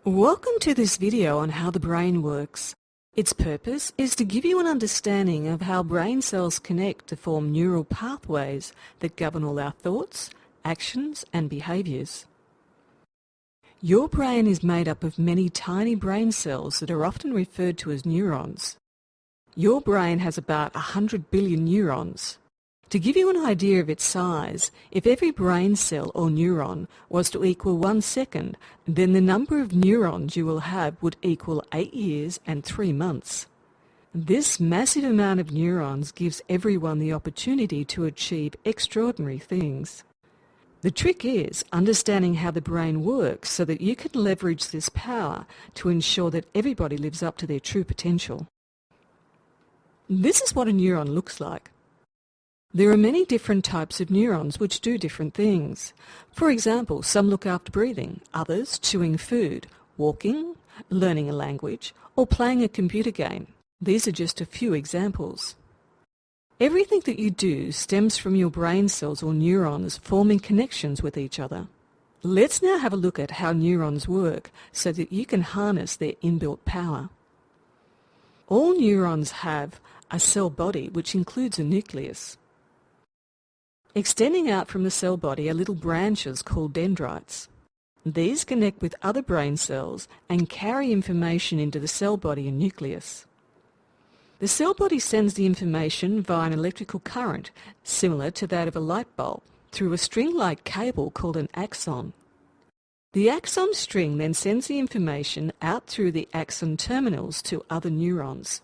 Welcome to this video on how the brain works. Its purpose is to give you an understanding of how brain cells connect to form neural pathways that govern all our thoughts, actions and behaviours. Your brain is made up of many tiny brain cells that are often referred to as neurons. Your brain has about 100 billion neurons. To give you an idea of its size, if every brain cell or neuron was to equal 1 second, then the number of neurons you will have would equal 8 years and 3 months. This massive amount of neurons gives everyone the opportunity to achieve extraordinary things. The trick is understanding how the brain works so that you can leverage this power to ensure that everybody lives up to their true potential. This is what a neuron looks like. There are many different types of neurons which do different things. For example, some look after breathing, others chewing food, walking, learning a language, or playing a computer game. These are just a few examples. Everything that you do stems from your brain cells or neurons forming connections with each other. Let's now have a look at how neurons work so that you can harness their inbuilt power. All neurons have a cell body which includes a nucleus. Extending out from the cell body are little branches called dendrites. These connect with other brain cells and carry information into the cell body and nucleus. The cell body sends the information via an electrical current, similar to that of a light bulb, through a string-like cable called an axon. The axon string then sends the information out through the axon terminals to other neurons.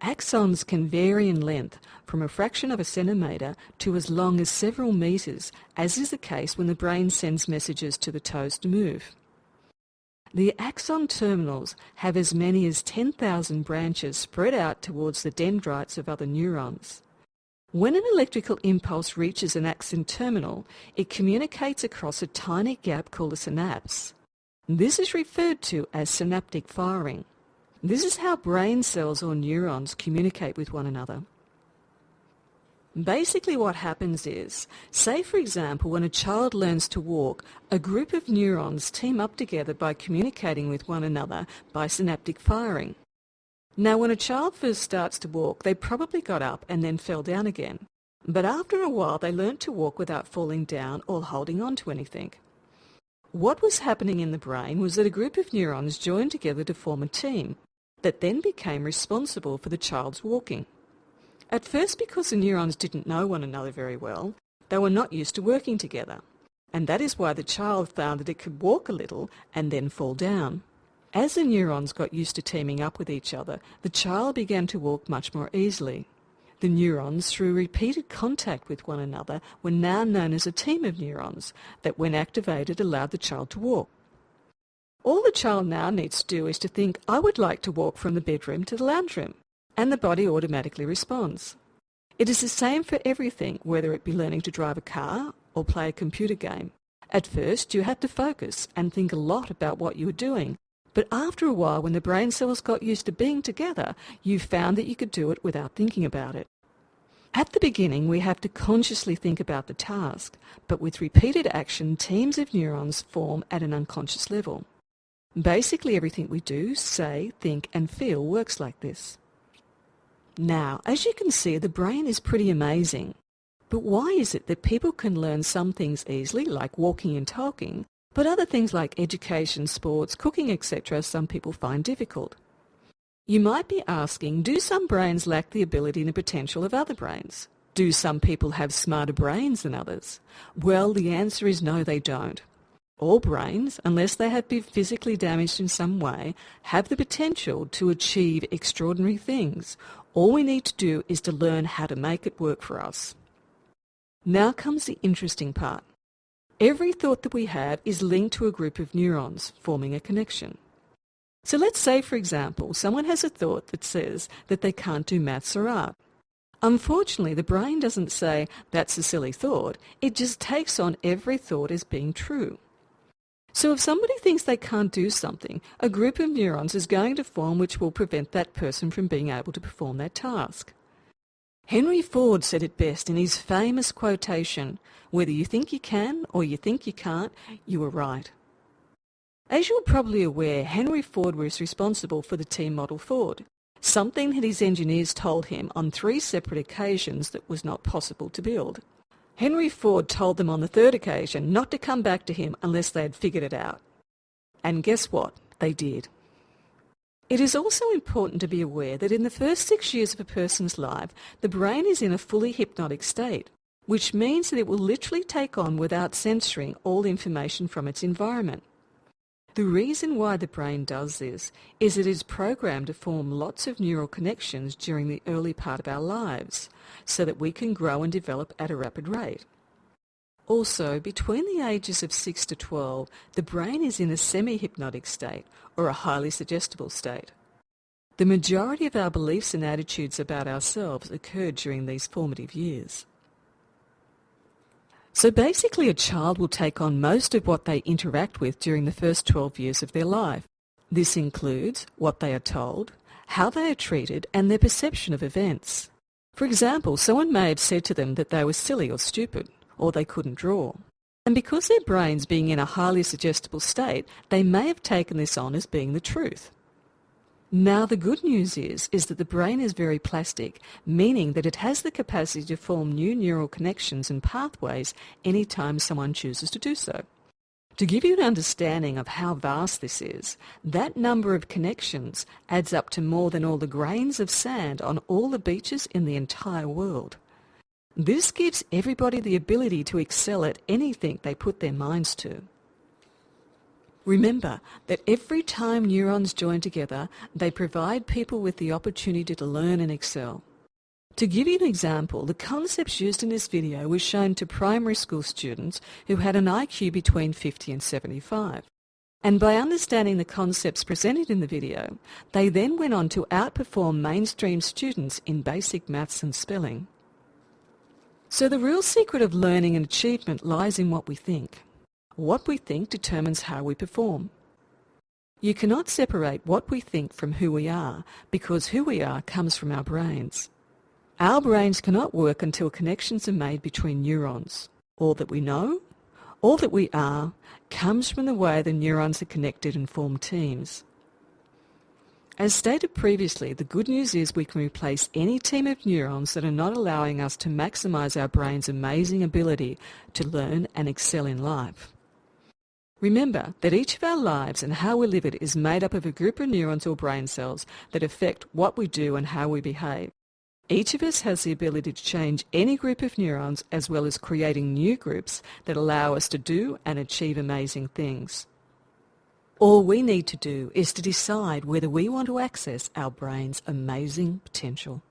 Axons can vary in length from a fraction of a centimetre to as long as several metres, as is the case when the brain sends messages to the toes to move. The axon terminals have as many as 10,000 branches spread out towards the dendrites of other neurons. When an electrical impulse reaches an axon terminal, it communicates across a tiny gap called a synapse. This is referred to as synaptic firing. This is how brain cells or neurons communicate with one another. Basically what happens is, say for example when a child learns to walk, a group of neurons team up together by communicating with one another by synaptic firing. Now when a child first starts to walk, they probably got up and then fell down again. But after a while they learnt to walk without falling down or holding on to anything. What was happening in the brain was that a group of neurons joined together to form a team that then became responsible for the child's walking. At first, because the neurons didn't know one another very well, they were not used to working together, and that is why the child found that it could walk a little and then fall down. As the neurons got used to teaming up with each other, the child began to walk much more easily. The neurons, through repeated contact with one another, were now known as a team of neurons that, when activated, allowed the child to walk. All the child now needs to do is to think, I would like to walk from the bedroom to the lounge room, and the body automatically responds. It is the same for everything, whether it be learning to drive a car or play a computer game. At first, you had to focus and think a lot about what you were doing, but after a while, when the brain cells got used to being together, you found that you could do it without thinking about it. At the beginning, we have to consciously think about the task, but with repeated action, teams of neurons form at an unconscious level. Basically, everything we do, say, think and feel works like this. Now, as you can see, the brain is pretty amazing. But why is it that people can learn some things easily, like walking and talking, but other things like education, sports, cooking, etc., some people find difficult? You might be asking, do some brains lack the ability and the potential of other brains? Do some people have smarter brains than others? Well, the answer is no, they don't. All brains, unless they have been physically damaged in some way, have the potential to achieve extraordinary things. All we need to do is to learn how to make it work for us. Now comes the interesting part. Every thought that we have is linked to a group of neurons, forming a connection. So let's say, for example, someone has a thought that says that they can't do maths or art. Unfortunately, the brain doesn't say, that's a silly thought. It just takes on every thought as being true. So if somebody thinks they can't do something, a group of neurons is going to form which will prevent that person from being able to perform that task. Henry Ford said it best in his famous quotation, "Whether you think you can or you think you can't, you are right." As you're probably aware, Henry Ford was responsible for the T-model Ford, something that his engineers told him on 3 separate occasions that was not possible to build. Henry Ford told them on the 3rd occasion not to come back to him unless they had figured it out. And guess what? They did. It is also important to be aware that in the first 6 years of a person's life, the brain is in a fully hypnotic state, which means that it will literally take on without censoring all information from its environment. The reason why the brain does this is it is programmed to form lots of neural connections during the early part of our lives, so that we can grow and develop at a rapid rate. Also, between the ages of 6 to 12, the brain is in a semi-hypnotic state, or a highly suggestible state. The majority of our beliefs and attitudes about ourselves occur during these formative years. So basically, a child will take on most of what they interact with during the first 12 years of their life. This includes what they are told, how they are treated, and their perception of events. For example, someone may have said to them that they were silly or stupid, or they couldn't draw. And because their brains being in a highly suggestible state, they may have taken this on as being the truth. Now the good news is that the brain is very plastic, meaning that it has the capacity to form new neural connections and pathways anytime someone chooses to do so. To give you an understanding of how vast this is, that number of connections adds up to more than all the grains of sand on all the beaches in the entire world. This gives everybody the ability to excel at anything they put their minds to. Remember that every time neurons join together, they provide people with the opportunity to learn and excel. To give you an example, the concepts used in this video were shown to primary school students who had an IQ between 50 and 75. And by understanding the concepts presented in the video, they then went on to outperform mainstream students in basic maths and spelling. So the real secret of learning and achievement lies in what we think. What we think determines how we perform. You cannot separate what we think from who we are, because who we are comes from our brains. Our brains cannot work until connections are made between neurons. All that we know, all that we are, comes from the way the neurons are connected and form teams. As stated previously, the good news is we can replace any team of neurons that are not allowing us to maximize our brain's amazing ability to learn and excel in life. Remember that each of our lives and how we live it is made up of a group of neurons or brain cells that affect what we do and how we behave. Each of us has the ability to change any group of neurons, as well as creating new groups that allow us to do and achieve amazing things. All we need to do is to decide whether we want to access our brain's amazing potential.